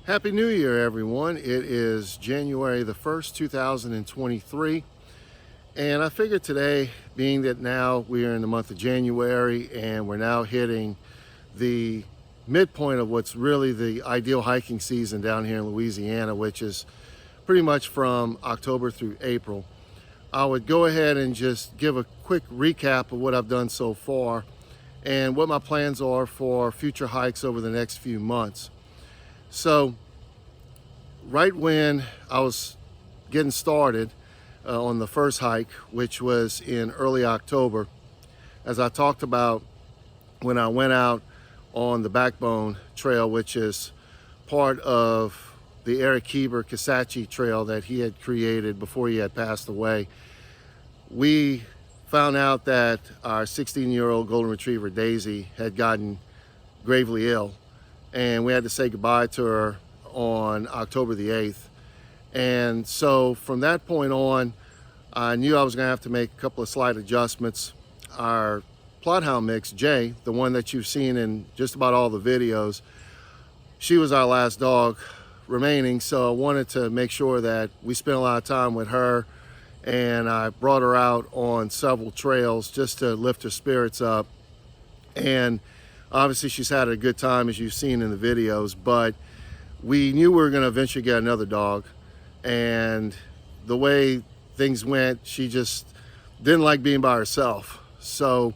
Happy New Year, everyone. It is January the 1st, 2023. And I figured today, being that now we are in the month of January and we're now hitting the midpoint of what's really the ideal hiking season down here in Louisiana, which is pretty much from October through April, I would go ahead and just give a quick recap of what I've done so far and what my plans are for future hikes over the next few months. So right when I was getting started on the first hike, which was in early October, as I talked about when I went out on the Backbone Trail, which is part of the ERICHEBER KISATCHIE trail that he had created before he had passed away, we found out that our 16-year-old golden retriever Daisy had gotten gravely ill, and we had to say goodbye to her on October the 8th. And so from that point on, I knew I was going to have to make a couple of slight adjustments. Our Bloodhound mix, Jay, the one that you've seen in just about all the videos, she was our last dog remaining, so I wanted to make sure that we spent a lot of time with her, and I brought her out on several trails just to lift her spirits up. And obviously she's had a good time, as you've seen in the videos, but we knew we were going to eventually get another dog, and the way things went, she just didn't like being by herself. So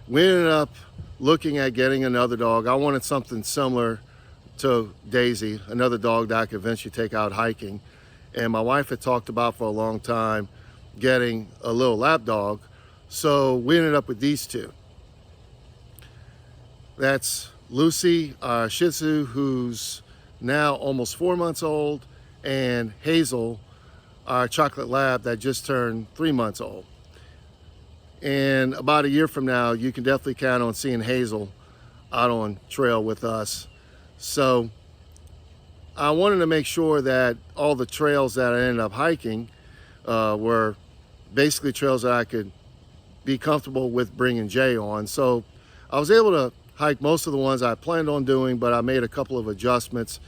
we ended up looking at getting another dog. I wanted something similar to Daisy, another dog that I could eventually take out hiking. And my wife had talked about for a long time getting a little lap dog. So we ended up with these two. That's Lucy, our Shih Tzu, who's now almost 4 months old, and Hazel, our chocolate lab that just turned 3 months old. And about a year from now, you can definitely count on seeing Hazel out on trail with us. So I wanted to make sure that all the trails that I ended up hiking were basically trails that I could be comfortable with bringing Jay on. So I was able to hike most of the ones I planned on doing, but I made a couple of adjustments.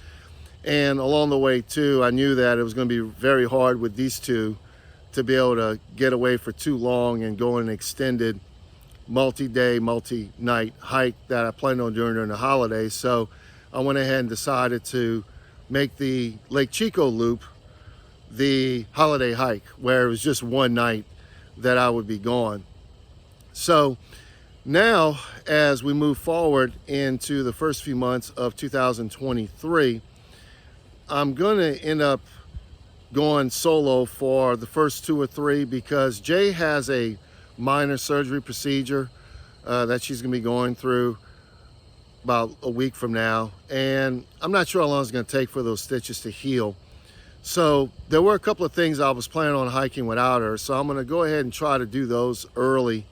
And along the way too, I knew that it was going to be very hard with these two to be able to get away for too long and go on an extended multi-day, multi-night hike that I planned on doing during the holidays. So I went ahead and decided to make the Lake Chico loop the holiday hike, where it was just one night that I would be gone. So now, as we move forward into the first few months of 2023, I'm going to end up going solo for the first 2 or 3 because Jay has a minor surgery procedure that she's going to be going through about a week from now, and I'm not sure how long it's going to take for those stitches to heal. So there were a couple of things I was planning on hiking without her, so I'm going to go ahead and try to do those early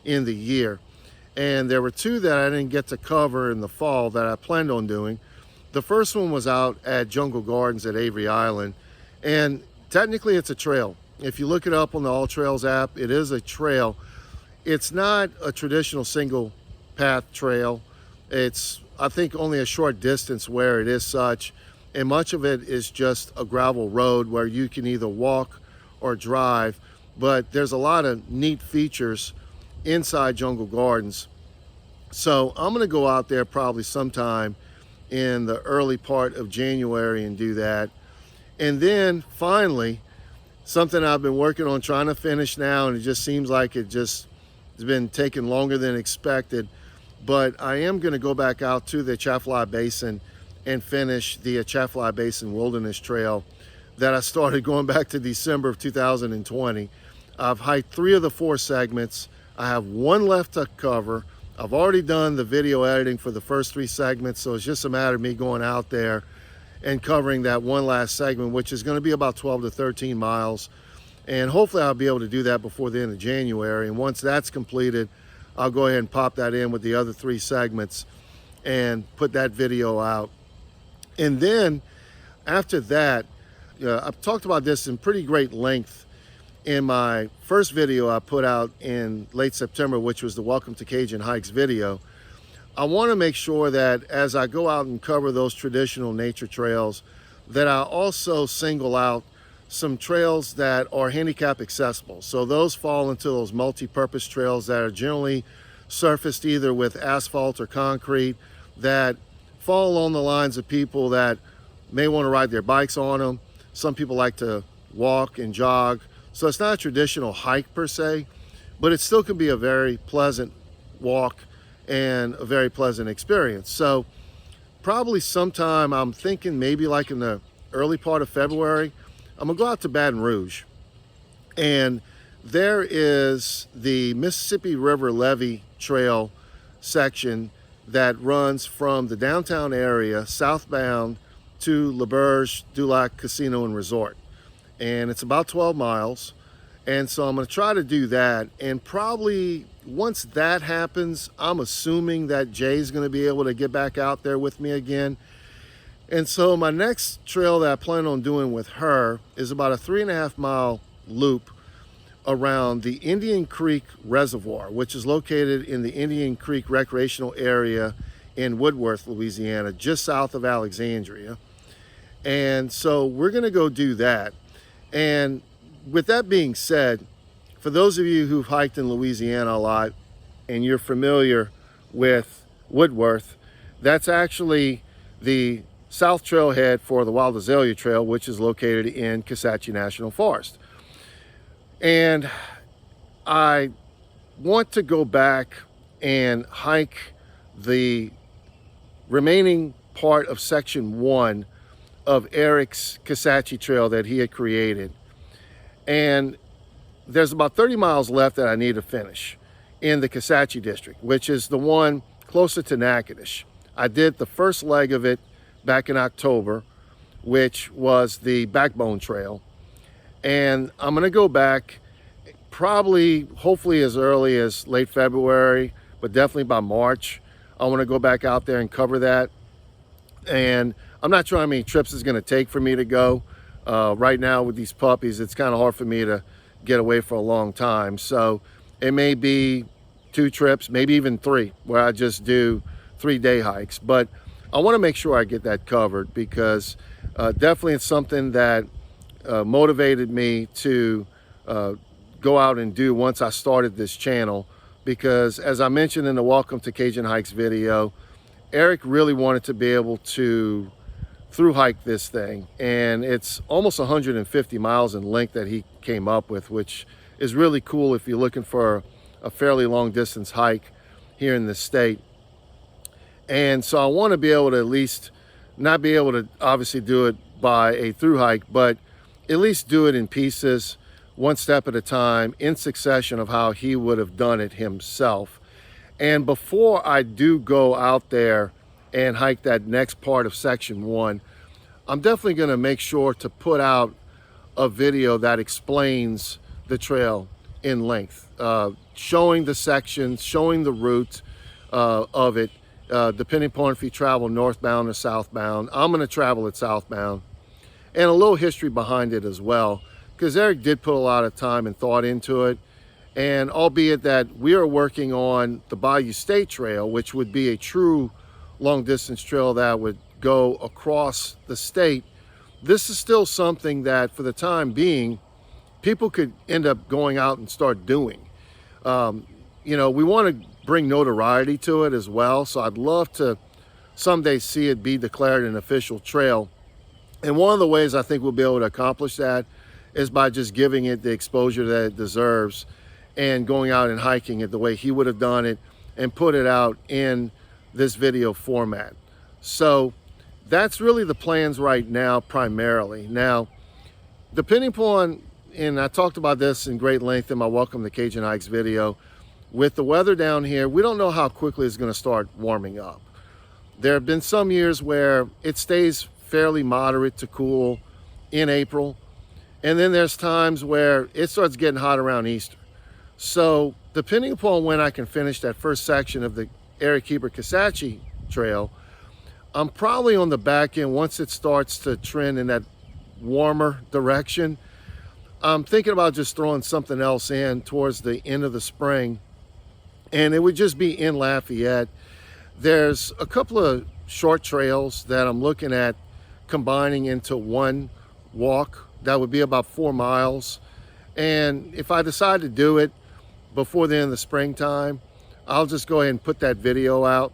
in the year. And there were 2 that I didn't get to cover in the fall that I planned on doing. The first one was out at Jungle Gardens at Avery Island, and technically it's a trail. If you look it up on the All Trails app, it is a trail. It's not a traditional single path trail. It's, I think, only a short distance where it is such, and much of it is just a gravel road where you can either walk or drive, but there's a lot of neat features inside Jungle Gardens. So I'm going to go out there probably sometime in the early part of January and do that. And then finally, something I've been working on trying to finish now, and it just seems like it just has been taking longer than expected, but I am going to go back out to the ATCHAFALAYA Basin and finish the ATCHAFALAYA Basin Wilderness Trail that I started going back to December of 2020. I've hiked 3 of the 4 segments. I have 1 left to cover. I've already done the video editing for the first 3 segments, so it's just a matter of me going out there and covering that one last segment, which is going to be about 12 to 13 miles. And hopefully I'll be able to do that before the end of January. And once that's completed, I'll go ahead and pop that in with the other 3 segments and put that video out. And then after that, I've talked about this in pretty great length in my first video I put out in late September, which was the Welcome to Cajun Hikes video. I want to make sure that as I go out and cover those traditional nature trails, that I also single out some trails that are handicap accessible. So those fall into those multi-purpose trails that are generally surfaced either with asphalt or concrete, that fall along the lines of people that may want to ride their bikes on them. Some people like to walk and jog. So it's not a traditional hike per se, but it still can be a very pleasant walk and a very pleasant experience. So probably sometime, I'm thinking maybe like in the early part of February, I'm gonna go out to Baton Rouge. And there is the Mississippi River Levee Trail section that runs from the downtown area southbound to LaBerge du Lac Casino and Resort. And it's about 12 miles. And so I'm gonna try to do that. And probably once that happens, I'm assuming that Jay's gonna be able to get back out there with me again. And so my next trail that I plan on doing with her is about a 3.5 mile loop around the Indian Creek Reservoir, which is located in the Indian Creek recreational area in Woodworth, Louisiana, just south of Alexandria. And so we're gonna go do that. And with that being said, for those of you who've hiked in Louisiana a lot and you're familiar with Woodworth, that's actually the south trailhead for the Wild Azalea Trail, which is located in KISATCHIE National Forest. And I want to go back and hike the remaining part of section 1 of Eric's KISATCHIE Trail that he had created. And there's about 30 miles left that I need to finish in the KISATCHIE district, which is the one closer to Natchitoches. I did the first leg of it back in October, which was the Backbone Trail. And I'm gonna go back probably, hopefully as early as late February, but definitely by March. I wanna go back out there and cover that. And I'm not sure how many trips it's gonna take for me to go. Right now with these puppies, it's kind of hard for me to get away for a long time. So it may be 2 trips, maybe even 3, where I just do 3-day hikes. But I want to make sure I get that covered, because definitely it's something that motivated me to go out and do once I started this channel. Because as I mentioned in the Welcome to Cajun Hikes video, Eric really wanted to be able to through hike this thing, and it's almost 150 miles in length that he came up with, which is really cool if you're looking for a fairly long distance hike here in the state. And so I want to be able to at least not be able to obviously do it by a through hike, but at least do it in pieces, one step at a time, in succession of how he would have done it himself. And before I do go out there and hike that next part of section 1, I'm definitely going to make sure to put out a video that explains the trail in length, showing the sections, showing the route of it, depending upon if you travel northbound or southbound. I'm going to travel it southbound, and a little history behind it as well, because Eric did put a lot of time and thought into it. And albeit that we are working on the Bayou State Trail, which would be a true long distance trail that would go across the state, this is still something that for the time being people could end up going out and start doing. You know, we want to bring notoriety to it as well, so I'd love to someday see it be declared an official trail. And one of the ways I think we'll be able to accomplish that is by just giving it the exposure that it deserves and going out and hiking it the way he would have done it and put it out in this video format. So that's really the plans right now primarily. Now, depending upon, and I talked about this in great length in my Welcome to Cajun Hikes video, with the weather down here, we don't know how quickly it's going to start warming up. There have been some years where it stays fairly moderate to cool in April, and then there's times where it starts getting hot around Easter. So depending upon when I can finish that first section of the ERICHEBER KISATCHIE Trail, I'm probably on the back end once it starts to trend in that warmer direction. I'm thinking about just throwing something else in towards the end of the spring, and it would just be in Lafayette. There's a couple of short trails that I'm looking at combining into one walk that would be about 4 miles. And if I decide to do it before the end of the springtime, I'll just go ahead and put that video out.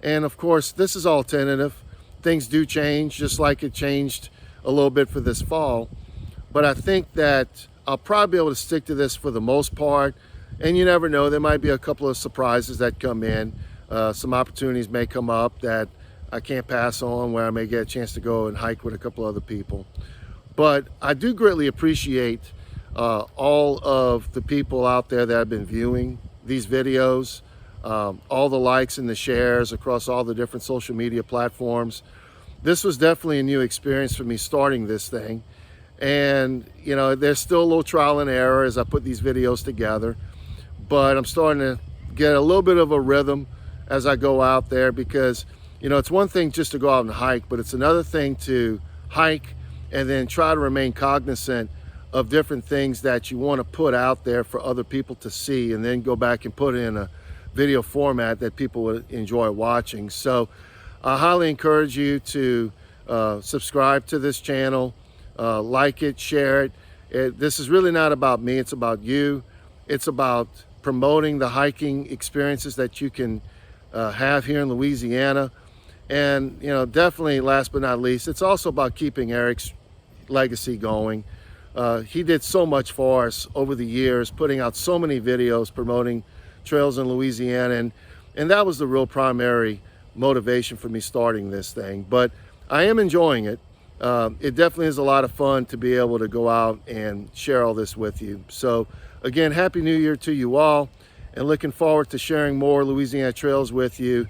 And of course, this is all tentative. Things do change, just like it changed a little bit for this fall. But I think that I'll probably be able to stick to this for the most part. And you never know, there might be a couple of surprises that come in. Some opportunities may come up that I can't pass on, where I may get a chance to go and hike with a couple other people. But I do greatly appreciate all of the people out there that have been viewing these videos, all the likes and the shares across all the different social media platforms. This was definitely a new experience for me starting this thing. And you know, there's still a little trial and error as I put these videos together, but I'm starting to get a little bit of a rhythm as I go out there, because you know, it's one thing just to go out and hike, but it's another thing to hike and then try to remain cognizant of different things that you want to put out there for other people to see, and then go back and put it in a video format that people would enjoy watching. So I highly encourage you to subscribe to this channel, like it, share it. This is really not about me, it's about you. It's about promoting the hiking experiences that you can have here in Louisiana. And you know, definitely last but not least, it's also about keeping Eric's legacy going. He did so much for us over the years, putting out so many videos promoting trails in Louisiana, and that was the real primary motivation for me starting this thing. But I am enjoying it. It definitely is a lot of fun to be able to go out and share all this with you. So again, Happy New Year to you all, and looking forward to sharing more Louisiana trails with you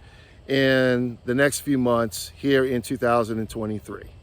in the next few months here in 2023.